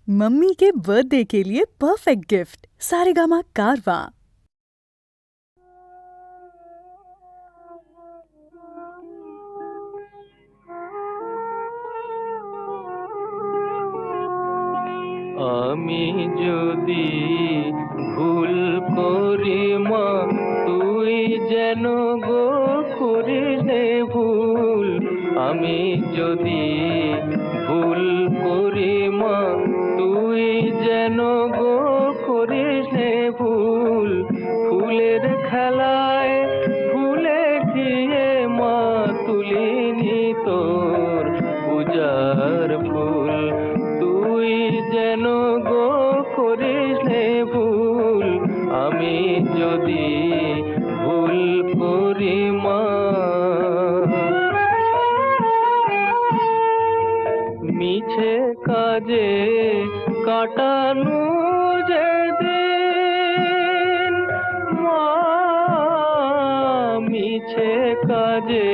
Mummy के birthday के लिए परफेक्ट गिफ्ट सारेगामा कारवां। আমি যদি ভুল করি মা তুই যেন গো করিস নে ভুল। আমি যদি ভুল করি মা তুই যেন গো করিস নে ভুল। ফুলের খেলায় ফুলে গিয়ে মা তুলিনি তোর পূজার ফুল। তুই যেন গো করিস নে ভুল। আমি যদি ভুল করি মা। মিছে কাজে কাটানো যে দিন মা, মিছে কাজে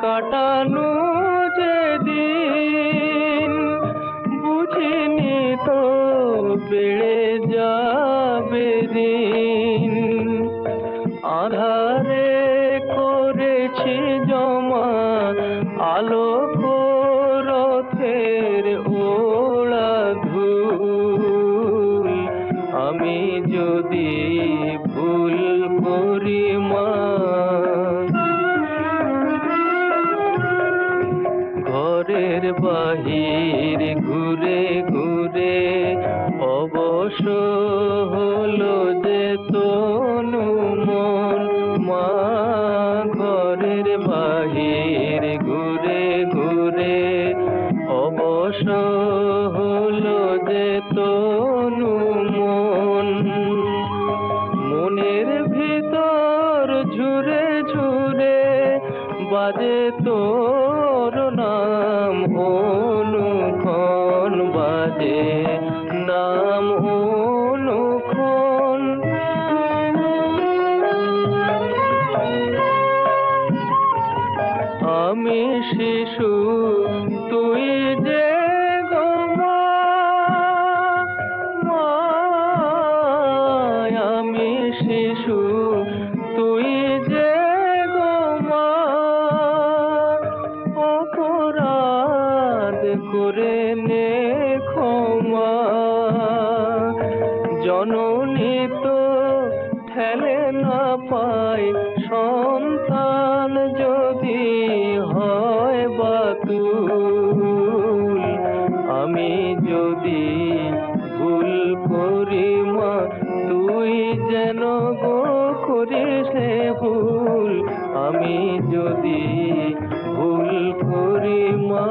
কাটানো যে দিন, বুঝিনি তো বেড়ে যাবে দিন। আধারে করেছি জমা আলোক রথের ওড়া ধুল। আমি যদি ভুল করি মা। ঘরের বাহির ঘুরে ঘুরে অবশ হলো যে তনু মন মা। ঘরের বাহির ঘুরে ঘুরে অবশ হলো যে তনু মন। মনের ভিতর ঝুরে ঝুরে বাজে তোর নাম অনুক্ষণ, বাজে নাম অনুক্ষণ। আমি শিশু তুই যে গো মা, মা আমি শিশু তুই যে গো মা। অপরাধ করে নে ক্ষমা। জননী তো ঠেলে না পায় সন্তান যদি হয় বাতুল। আমি যদি ভুল করি মা তুই যেন গো করিস নে ভুল। আমি যদি ভুল করি মা।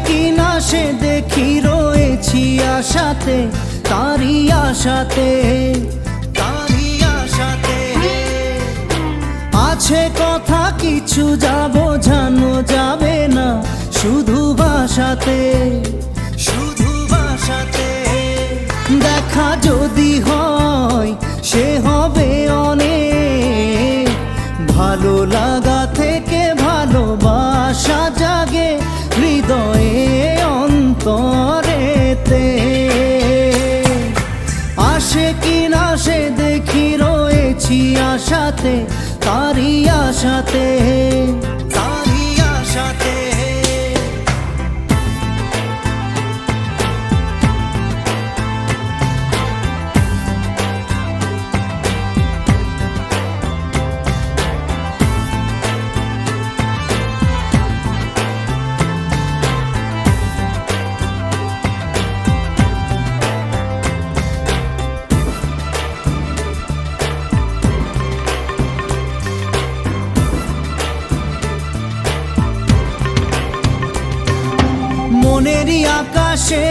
কি না সে দেখি রয়েছি আশাতে, তারি আশাতে, তারি আশাতে। আছে কথা কিছু যাব জানো যাবে না শুধু ভাষাতে, শুধু ভাষাতে। দেখা যদি হয় সে হবে অনেক, ভালো লাগা থেকে ভালোবাসা জাগে হৃদয়ে অন্তরেতে। আসে কি না সে দেখি রয়েছি আশাতে, তারি আশাতে, তারি আশাতে। মনেরই আকাশে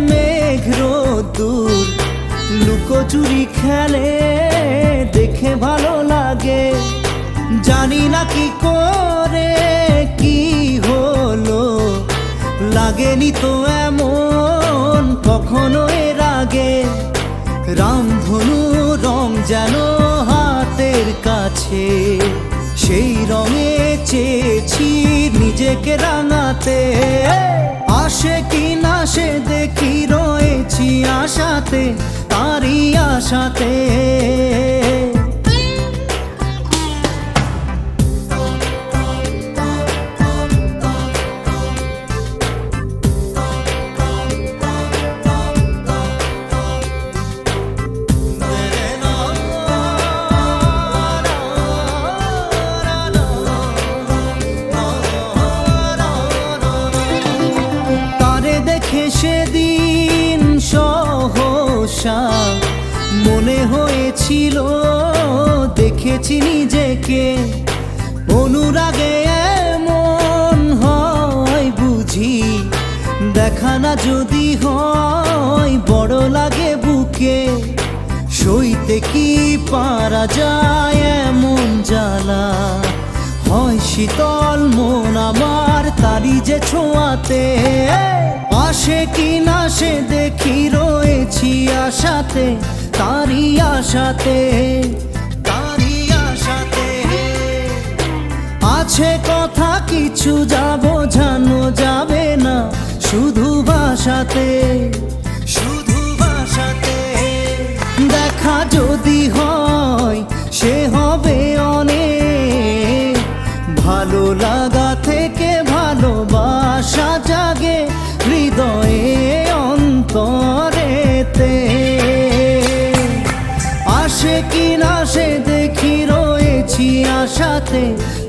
মেঘ রোদ্দুর লুকোচুরি খেলে দেখে ভালো লাগে। জানি না কি করে কি হলো, লাগেনি তো এমন কখনো এর আগে। রামধনু রং যেন হাতের কাছে, সেই রঙে চেয়েছি নিজেকে রাঙাতে। আসে কি না সে দেখি রয়েছি আশাতে, তারই আশাতে। সেদিন সহসা মনে হয়েছিল দেখেছি নিজেকে, অনুরাগে এমন হয় বুঝি, দেখা না যদি হয় বড় লাগে বুকে। সইতে কি পারা যায় এমন জ্বালা, হয় শীতল মন আমার তারি যে ছোঁয়াতে। আসে কি না সে দেখি রয়েছি আশাতে, তারি আশাতে, তারি আশাতে। আছে কথা কিছু যা বোঝানো যাবে না, শুধু ভাষাতে, শুধু ভাষাতে। দেখা যদি হয় সে হবে অনেক, ভালো লাগা থেকে ভালোবাসা জাগে হৃদয়ে অন্তরেতে। আসে কি না সে দেখি রয়েছি আশাতে,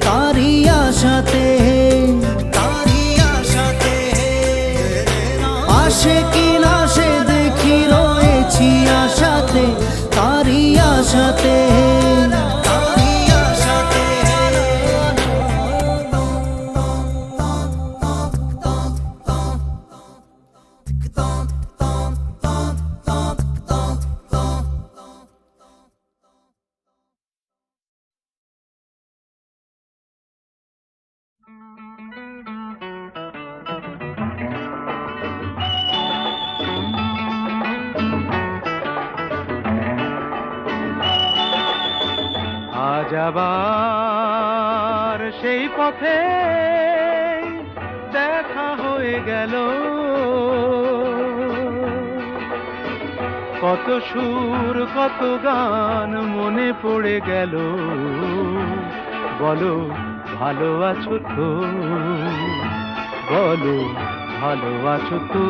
তারি আশাতে, তারি আশাতে। আসে কি না সে দেখি রয়েছি আশাতে, তারি আশাতে, তারি আশাতে। আজ আবার সেই পথে দেখা হয়ে গেল, কত সুর কত গান মনে পড়ে গেল। বলো ভালো আছো তো, বলো ভালো আছো তো।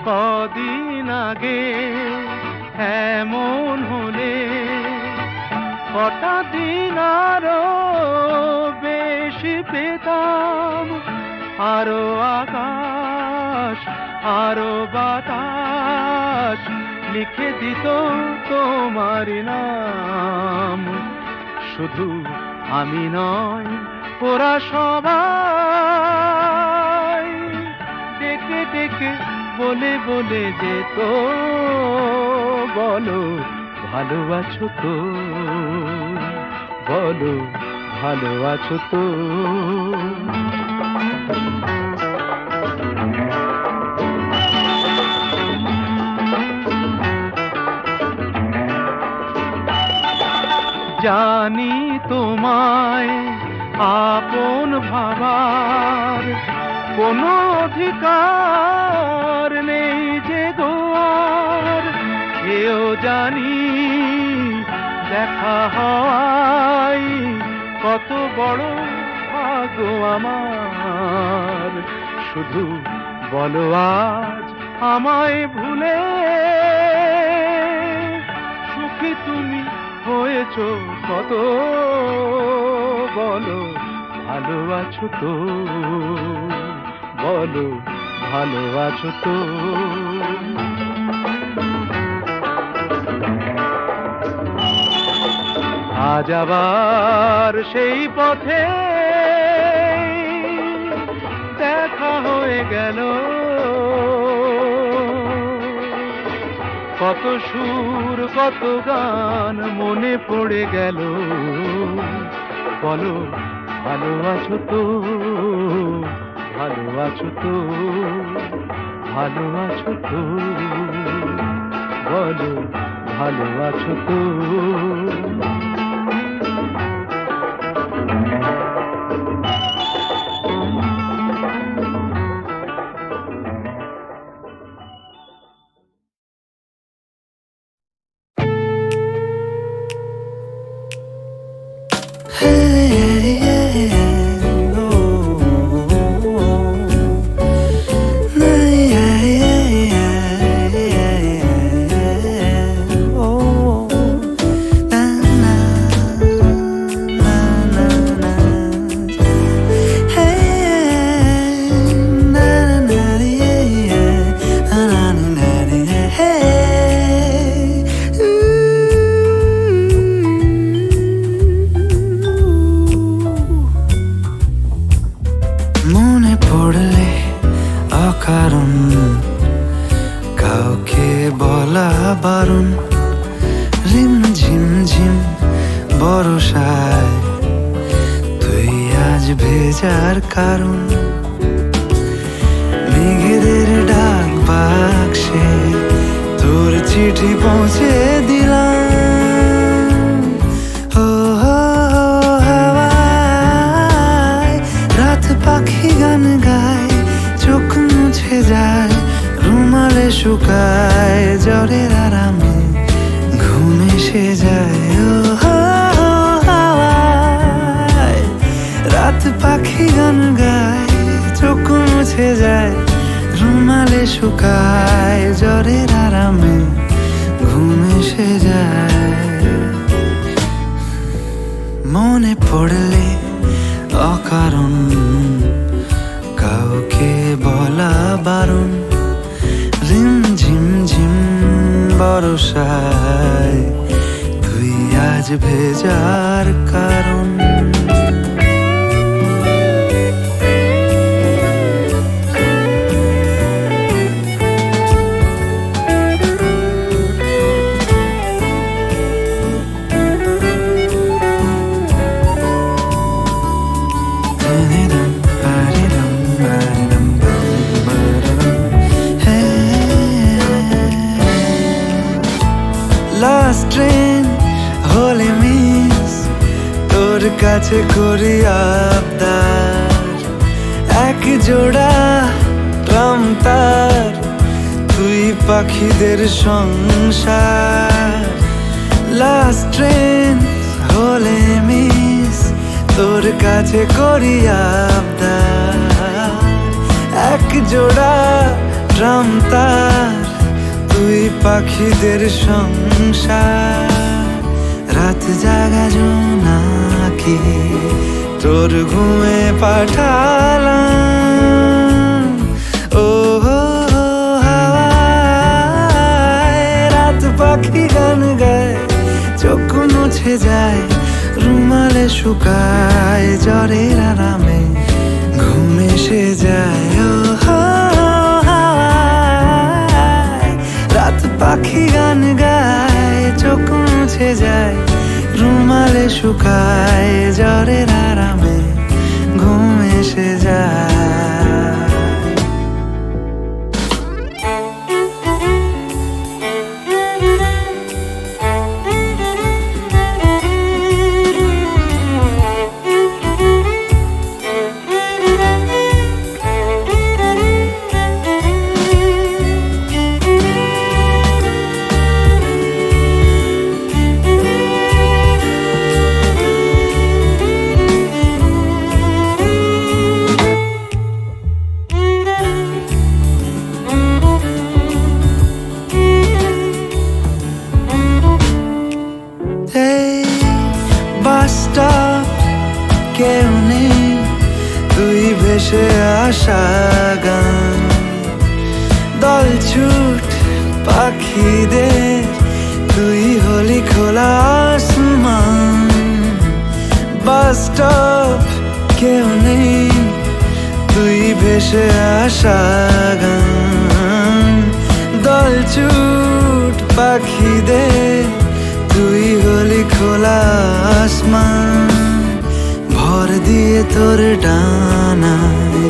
কদিন আগে এমন হলে কটা দিন আরো বেশি পেতাম, আরো আকাশ আরো বাতাস লিখে দিত তোমার নাম। শুধু আমি নয় ওরা সবাই ডেকে ডেকে বলে বলে যেত, বলো ভালো আছো তো, বলো ভালো আছো তো। জানি তোমায় আপন ভাবার কোনো অধিকার নেই যে গোয়ার, এও জানি দেখা হয় কত বড় ভাগ্য আমার। শুধু বলো আজ আমায় ভুলে সুখী তুমি হয়েছো কত, বলো ভালো আছো তো, বলো ভালো আছো তো। আজ আবার সেই পথে দেখা হয়ে গেল, কত সুর কত গান মনে পড়ে গেল, বলো ভালো আছো তো, ভালো আছো তো, ভালো আছো তো, বলো ভালো আছো তো। মনে পড়লে অকারণ কাউকে বলা বারণ, রিম ঝিম ঝিম বর্ষায় তুই আজ ভেজার কারণ। মেঘেদের ডাক বাক্সে তোর চিঠি পৌঁছে দিলাম। ও হাওয়ায় রাত পাখি গান গায়, চোখ মুছে যায়, রুমালে শুকায়, জ্বরের আরামে ঘুম এসে যায়। ও হাওয়ায় রাত পাখি গান গায়, চোখ মুছে যায়, রুমালে শুকায়, জ্বরের আরামে ঘুম এসে যায়। মনে পড়লে অকারণ কাউকে বলা বারণ, রিম ঝিম ঝিম বর্ষায় তুই আজ ভেজার কারণ। লাস্ট ট্রেন হলে মিস, তোর কাছে করি আবদার, এক জোড়া ট্রাম তার, তুই পাখিদের সংসার। লাস্ট ট্রেন হলে মিস, তোর কাছে করি আবদার, এক জোড়া ট্রাম তার, তুই পাখিদের সংসার। রাত জাগা জোনাকি তোর ঘুমে পাঠালাম। ও হাওয়ায় রাত পাখি গান গায়, চোখ মুছে যায়, রুমালে শুকায়, জ্বরের আরামে ঘুম এসে যায়। ও রাত পাখি গান গায়, চোখ মুছে যায়, রুমালে শুকায়, জ্বরের আরামে ঘুম এসে যায়। কেউ নেই, তুই ভেসে আসা গান। দল ছুট পাখিদের, তুই হলি খোলা আসমান। বাস স্টপ কেউ নেই, তুই ভেসে আসা গান। দল ছুট পাখিদের, তুই হলি খোলা আসমান। ভর দিয়ে তোর ডানায়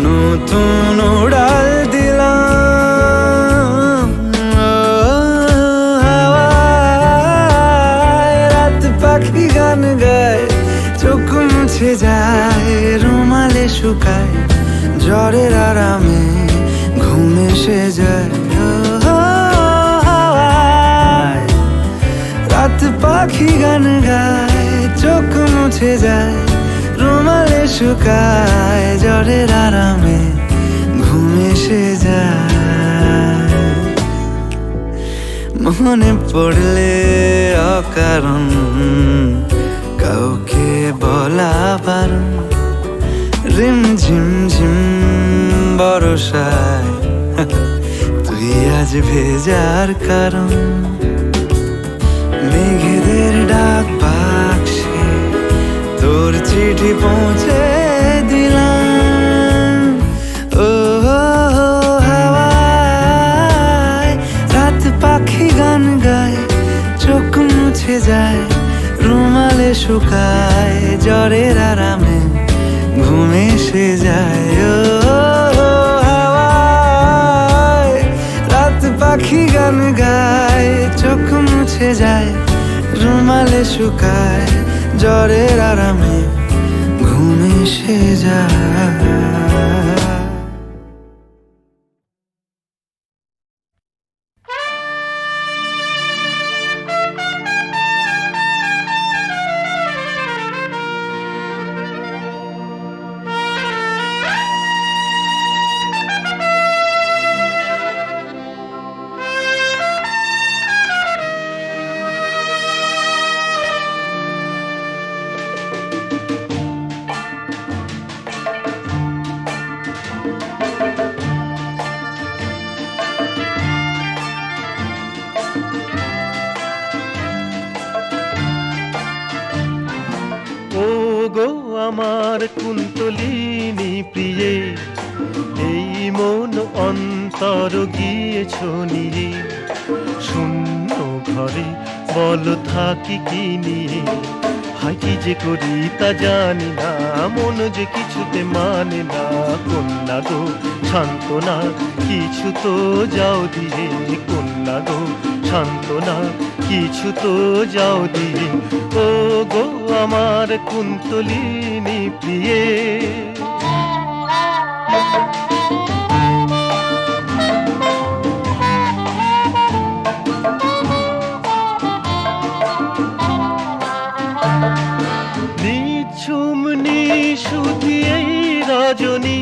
নতুন উড়াল দিলাম। হাওয়ায় রাত পাখি গান গায়, চোখ মুছে যায়, রুমালে শুকায়, জ্বরের আরামে ঘুম এসে যায়। হাওয়ায় রাত পাখি গান গায়, চোখ মুছে যায়, রুমালে শুকায়, জ্বরের আরামে ঘুম এসে যায়। মনে পড়লে অকারণ কাউকে বলা বারণ। রিম ঝিম ঝিম বরসায় তুই আজ ভেজার কারণ। মেঘেদের ডাক বাক্সে তোর চিঠি পৌঁছে দিলাম। ও হাওয়ায় রাত পাখি গান গায়, চোখ মুছে যায়, রুমালে শুকায়, জ্বরের আরামে ঘুম এসে যায়। ও হাওয়ায় রাত পাখি গান গায়, চোখ মুছে যায়, রুমালে শুকায়, জ্বরের আরামে ঘুম এসে যায়। আমার কুন্তলিনী প্রিয়ে, এই মন অন্তর গিয়েছ নিয়ে। শূন্য ঘরে বল থাকি কি নিয়ে, হাই কি যে করি তা জানি না, মন যে কিছুতে মানে না। কন্যা গো সান্ত্বনা কিছু তো যাও দিয়ে, কন্যা গো সান্ত্বনা কিছু তো যাও দিয়ে। ও গো আমার কুন্তলিনী প্রিয়ে। নিঝুম নিশুতি এই রজনী,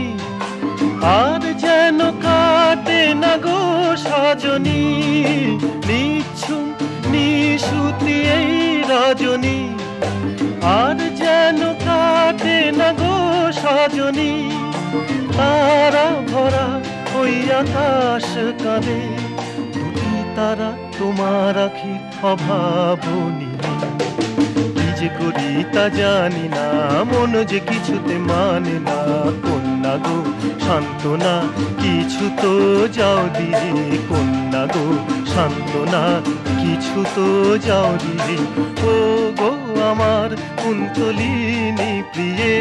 আর যেন কাটে না গো সজনী। নিঝুম নিশুতি এই রজনী, আর যেন কাটে না গো সজনী। তারা ভরা ওই আকাশ কাঁদে, দুটি তারা তোমার আখির অভাবনী। কি যে করি তা জানি না, মন যে কিছুতে মানে না। কন্যা গো সান্ত্বনা কিছু তো যাও দিয়ে, কন্যা গো সান্ত্বনা কিছু তো যাও দিয়ে। ও গো আমার কুন্তলিনী প্রিয়ে।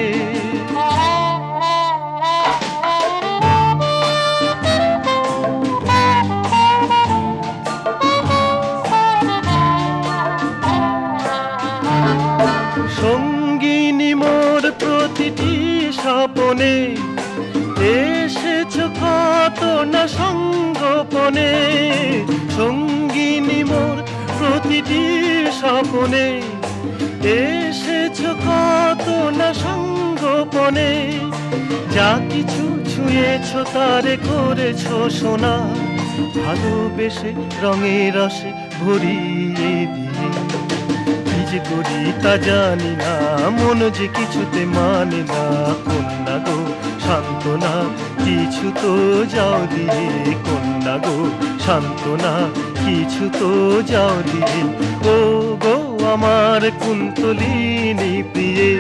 সঙ্গিনী মোর প্রতিটি স্বপনে, এসেছ কত না সঙ্গোপনে। সঙ্গিনী মোর প্রতিটি স্বপনে, এসেছ কত না সঙ্গোপনে। যা কিছু ছুঁয়েছ তারে করেছ সোনা, ভালোবেসে রঙে রসে ভরিয়ে দিয়ে। যে করি তা জানি না, মন যে কিছুতে মানে না। কন্যা গো সান্ত্বনা, কিছু তো যাও দিয়ে। কন্যা গো সান্ত্বনা, কিছু তো যাও দিয়ে। ও গো আমার কুন্তলিনী প্রিয়ে,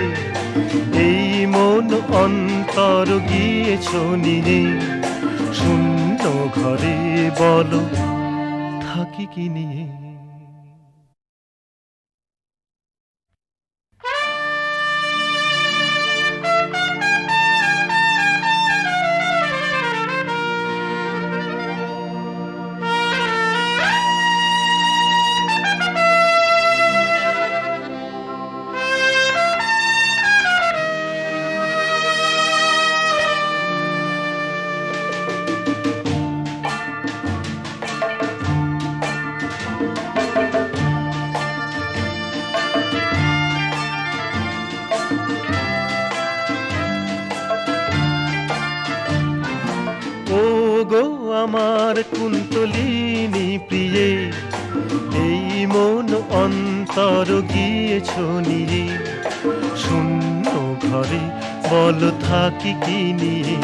এই মন অন্তর গিয়েছ নিয়ে। শূন্য ঘরে বলো থাকি কি নিয়ে। আমার কুন্তলিনী প্রিয়ে, এই মন অন্তর গিয়েছ নিয়ে। শূন্য ঘরে বলো থাকি কি নিয়ে।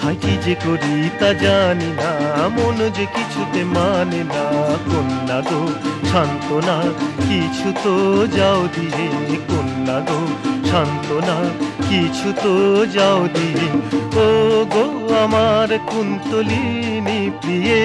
হাই কি যে করি তা জানি না, মন যে কিছুতে মানে না। কন্যা গো সান্ত্বনা, কিছু তো যাও দিয়ে। কন্যা গো সান্ত্বনা, কিছু তো যাও দিয়ে। ও গো আমার কুন্তলিনী প্রিয়ে।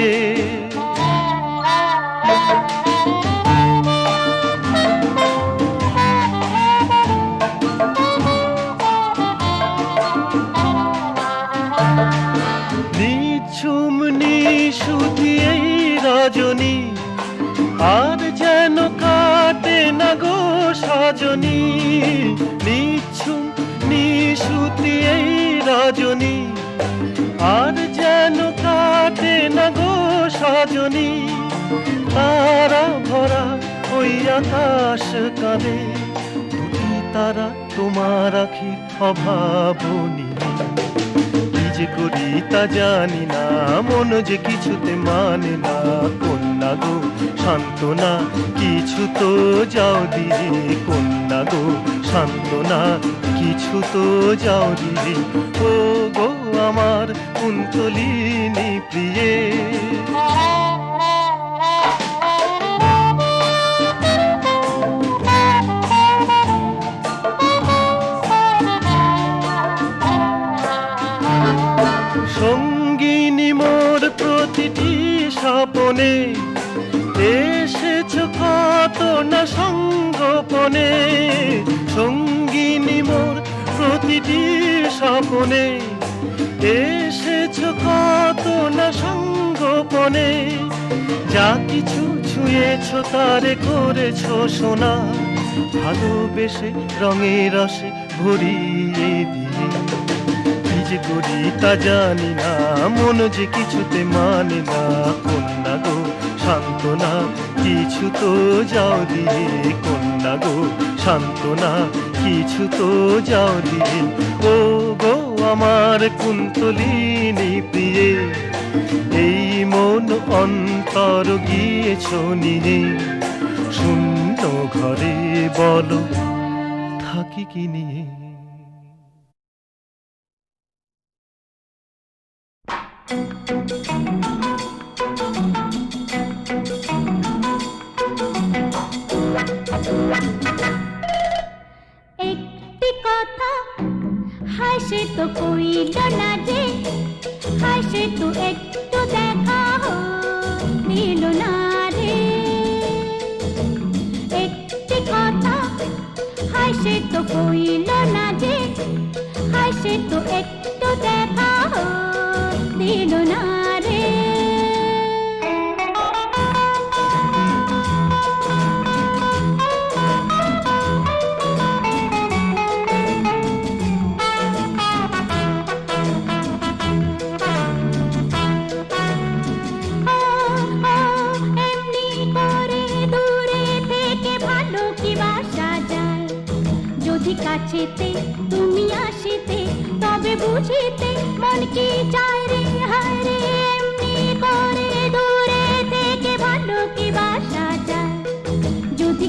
নিঝুম নিশুতি এই রজনী, আর যেন কাটে না গো সজনী। নিঝুম নিশুতি এই রজনী, আর যেন কাটে না গো সজনী। তারা ভরা ওই আকাশ কাঁদে, দুটি তারা তোমার আখির অভাবনী। কি যে করি তা জানি না, মন যে কিছুতে মানে না। কন্যা গো সান্ত্বনা, কিছু তো যাও দিয়ে। কন্যা গো সান্ত্বনা, কিছু তো যাও দিয়ে। ও গো আমার কুন্তলিনী প্রিয়ে। সঙ্গিনী মোর প্রতিটি স্বপনে, এসেছ কত না সঙ্গোপনে। সঙ্গিনী মোর প্রতিটি স্বপনে, এসেছ কত না সঙ্গোপনে। যা কিছু ছুঁয়েছ তারে করেছ সোনা, ভালোবেসে রঙে রসে ভরিয়ে দিয়ে। কি যে করি তা জানি না, মন যে কিছুতে মানে না। কন্যা গো সান্ত্বনা, কিছু তো যাও দিয়ে। কন্যা গো সান্ত্বনা, কিছু তো যাও দিয়ে। ও গো আমার কুন্তলিনী প্রিয়ে, এই মন অন্তর গিয়েছ নিয়ে। শূন্য ঘরে বলো থাকি কি নিয়ে। একটি কথা হাসে তো কইল না যে, হাসে তো একটু দেখা দিল না রে। একটি কথা হাসে তো কইল না যে, হাসে তো একটু দেখা দিল না রে। কাছেতে তুমি আসিতে তবে বুঝিতে মন কি চায় রে। হায় রে এমনি করে দূরে থেকে ভালো কি বাসা যায়। যদি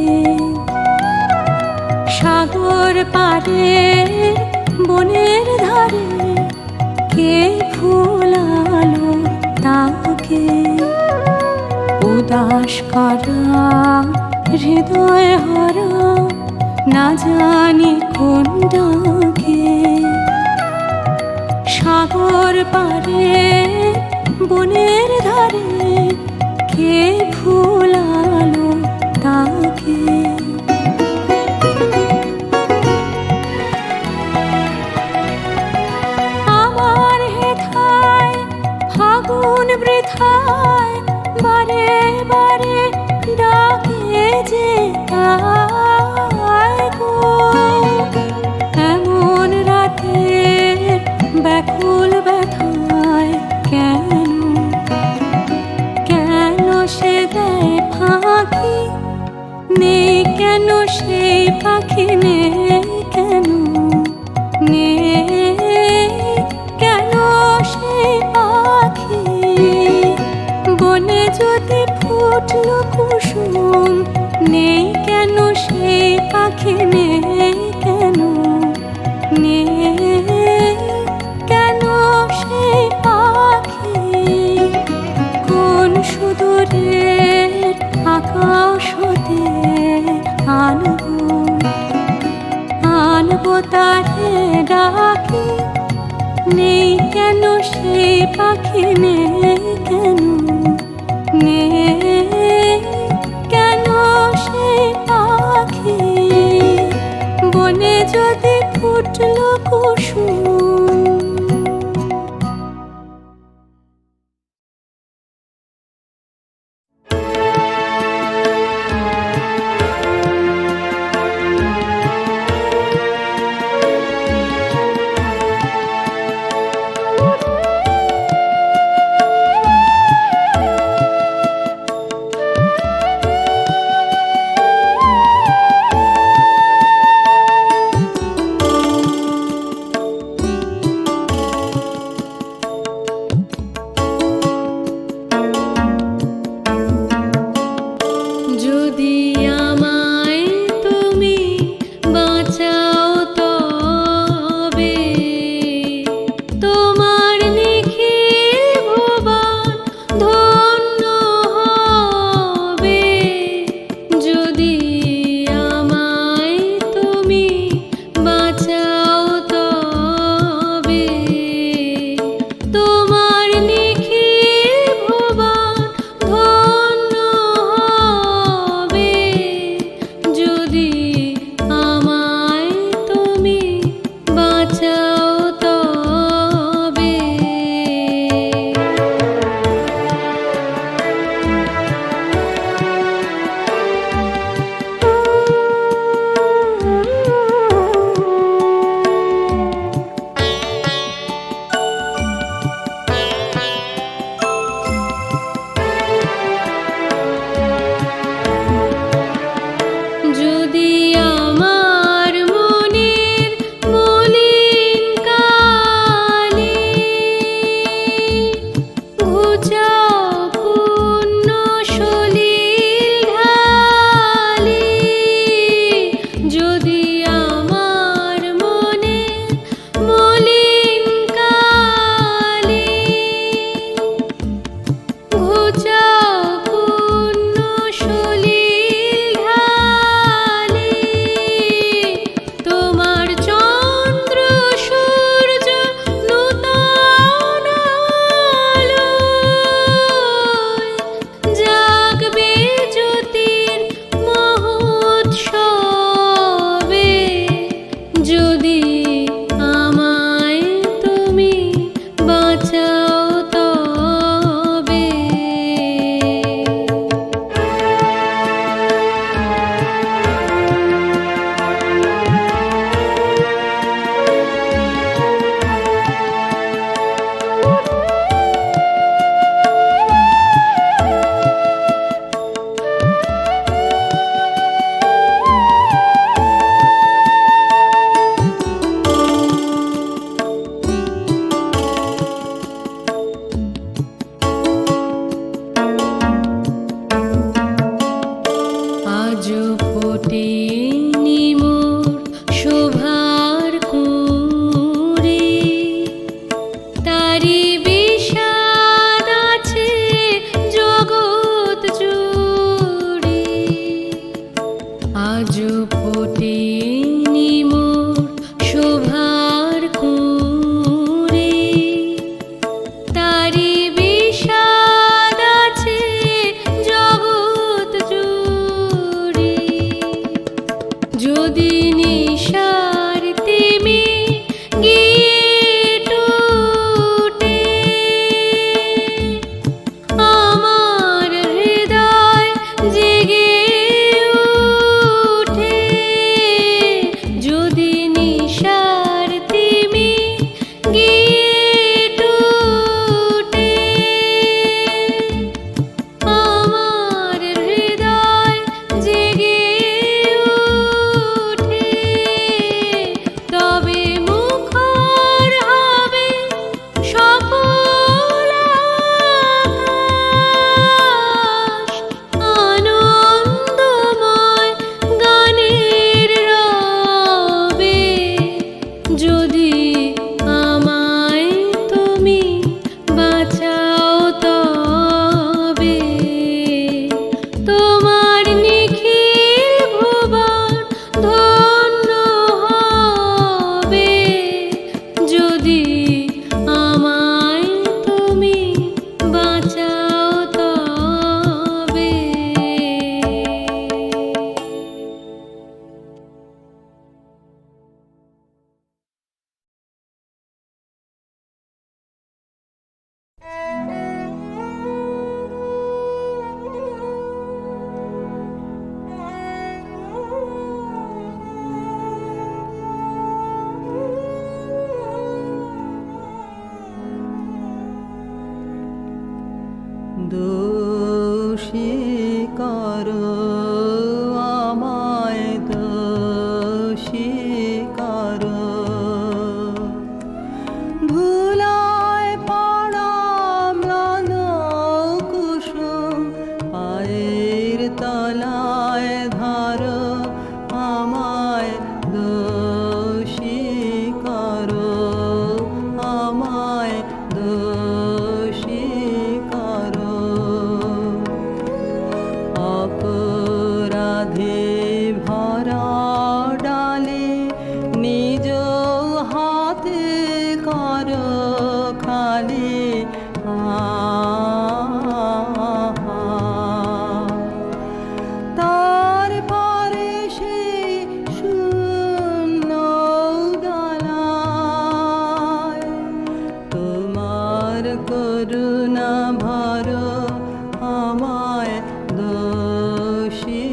সাগর পারে বনের ধারে কে ফুলালো তাকে উদাস করা হৃদয় হরা না জানি কোন ডাকে সাগর পারে বনের ধারে কে ফুলালো তাকে আমার হেথায় ফাগুন বৃথায় বারে বারে ডাকে যে আয় গো এমন রাতে ব্যাকুল ব্যথায় কেন কেন সে দেয় ফাঁকি নেই কেন সেই পাখি নেই কেন নেই কেন সেই পাখি বনে যদি ফুটলো কুসুম নেই কেন সেই পাখি নেই কেন নেই কেন সেই পাখি কোন সুদূরের আকাশ হতে আনবো আনবো তারে ডাকি নেই কেন সেই পাখি নেই কেন নেই কেন সেই পাখি বনে যদি ফুটলো কুসুম ফোটেনি মোর শোভার কুঁড়ে, তারি বিষাদ আছে জগৎ জুড়ে। যদি নিশার তিমি গিয়ে টুটে, আমার হৃদয় জেগে উঠে। যদি নিশার তিমি গিয়ে টুটে, আমার হৃদয় জেগে উঠে, তবে মুখর হবে সকল আকাশ আনন্দময় গানের রবে। যদি আমায় তুমি বাঁচাও তবে, তোমার নিখিল ভুবন ধন্য হবে। যদি আমায় তুমি বাঁচাও তবে। দোষী করো আমায়, দোষী করো। ধুলায় পড়া ম্লান কুসুম পায়ের তলায় ধরো আমায়, দোষী করো আমায়, দোষী করো। অপরাধে ভরা ডালে নিজ হাতে করো খালি। তারপরে সেই শূন্য গলায় তোমার করুণা ভরো আমায়, দোষী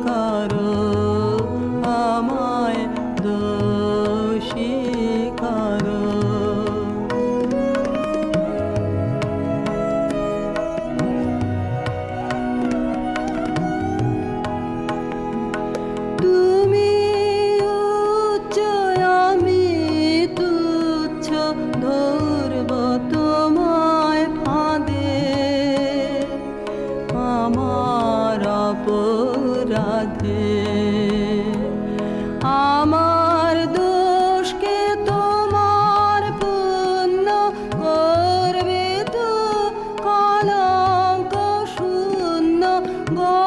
করো আমায়, দোষী করো। তুমি উচ্চ আমি তুচ্ছ, ধরব তোমায় ফাঁদে। আমার অপরাধে আমার দোষকে তোমার পুণ্য করবে তো কলঙ্ক শূন্য গো।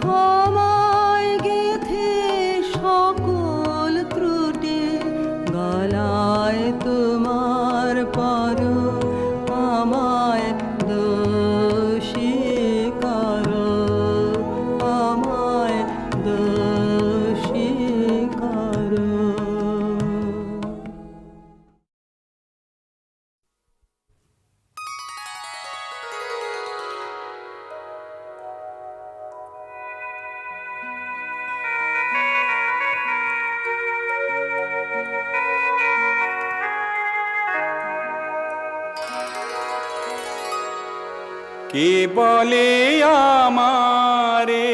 ক্ষমায় গেথে সকল ত্রুটি গলায় তোমার পরো আমায়, দোষী করো আমায়, দোষী করো। কে বলে আমারে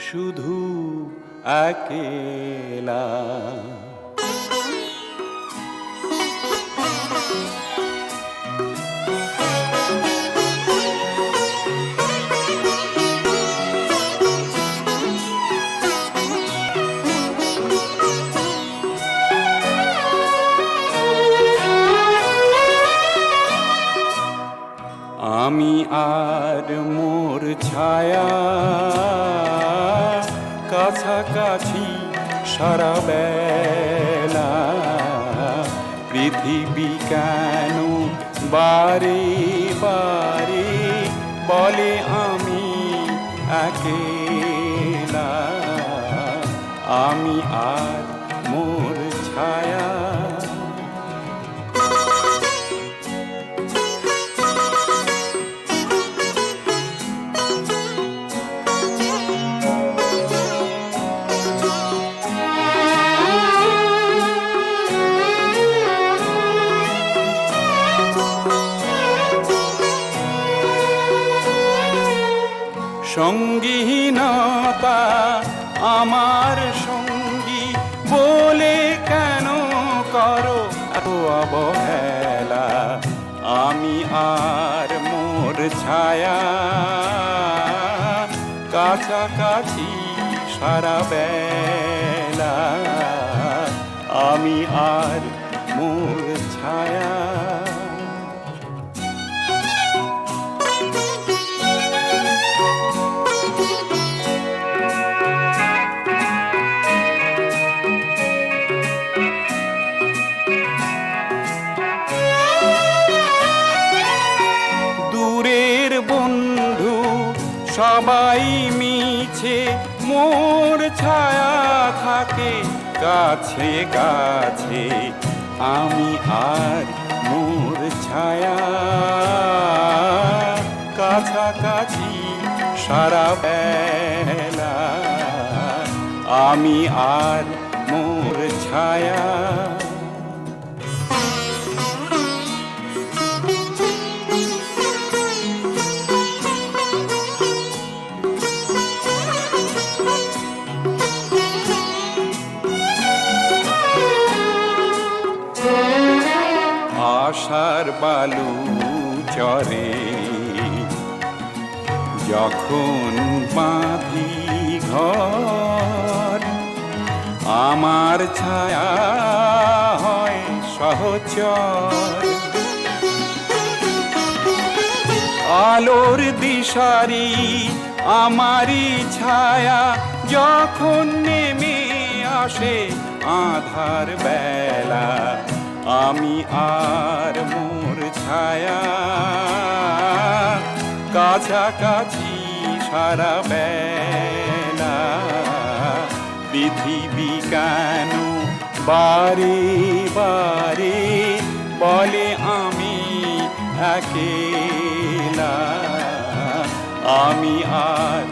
শুধু একেলা, আমি আর আর মোর ছায়া কাছাকাছি সারা বেলা পৃথিবী কেন বারে বারে বলে আমি একেলা আমি আর মোর ছায়া। সঙ্গীহীনতা আমার সঙ্গী বলে কেন করো এত অবহেলা আমি আর মোর ছায়া কাছাকাছি সারা বেলা আমি আর মোর ছায়া। বন্ধু সবাই মিছে মোর ছায়া থাকে কাছে কাছে আমি আর মোর ছায়া কাছাকাছি সারা বেলা আমি আর মোর ছায়া। আশার বালু চরে যখন বাঁধি ঘর আমার ছায়া হয় সহচর আলোর দিশারি আমারই ছায়া যখন নেমে আসে আধার বেলা আমি আর মোর ছায়া কাছাকাছি সারা বেলা পৃথিবী কেন বারে বারে বলে আমি একেলা আমি আর